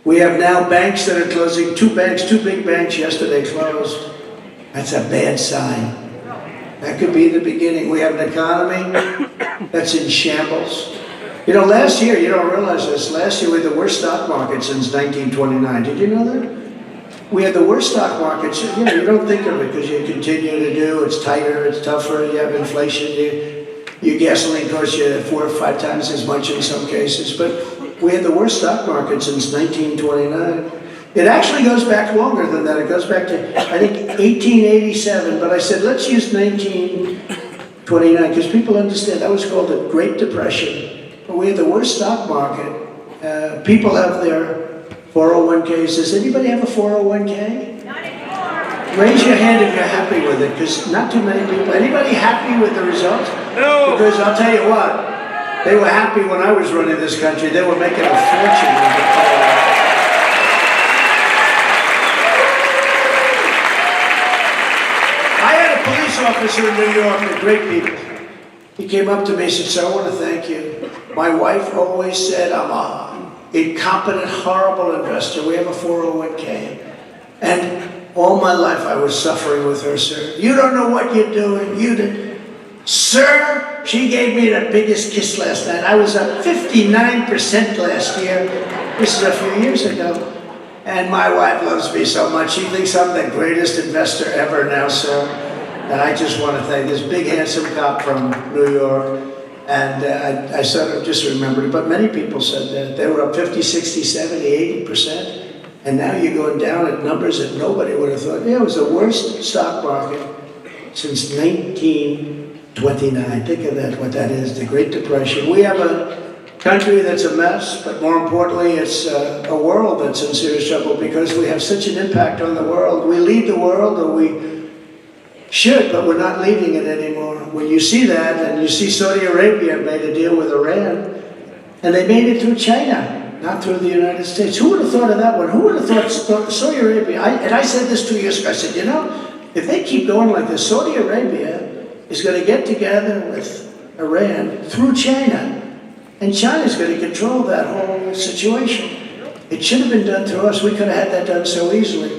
We have now banks that are closing. Two big banks yesterday closed. That's a bad sign. That could be the beginning. We have an economy that's in shambles. You know, last year, you don't realize this, last year we had the worst stock market since 1929. Did you know that? We had the worst stock market. You know, you don't think of it because you continue to do, it's tighter, it's tougher, you have inflation, your gasoline costs you 4 or 5 times as much in some cases. But we had the worst stock market since 1929. It actually goes back longer than that. It goes back to, I think, 1887. But I said, let's use 1929 because people understand that was called the Great Depression. But we had the worst stock market. People have their 401ks. Does anybody have a 401k? Not anymore. Raise your hand if you're happy with it, because not too many people. Anybody happy with the results? No. Because I'll tell you what, they were happy when I was running this country. They were making a fortune with the 401k. I had a police officer in New York, they're great people. He came up to me and said, "Sir, I want to thank you. My wife always said I'm an incompetent, horrible investor. We have a 401k. And all my life I was suffering with her, sir. You don't know what you're doing. You did. Sir, she gave me the biggest kiss last night. I was up 59% last year. This is a few years ago. And my wife loves me so much. She thinks I'm the greatest investor ever now, sir. And I just want to thank this big, handsome cop from New York. And I sort of just remembered it. But many people said that. They were up 50, 60, 70, 80%. And now you're going down at numbers that nobody would have thought. Yeah, it was the worst stock market since 1929. Think of that, what that is, the Great Depression. We have a country that's a mess, but more importantly, it's a world that's in serious trouble because we have such an impact on the world. We lead the world, or we should, but we're not leading it anymore. When you see that, and you see Saudi Arabia made a deal with Iran, and they made it through China, not through the United States. Who would have thought of that one? Who would have thought Saudi Arabia? And I said this 2 years ago. I said, you know, if they keep going like this, Saudi Arabia is going to get together with Iran through China, and China's going to control that whole situation. It should have been done through us. We could have had that done so easily.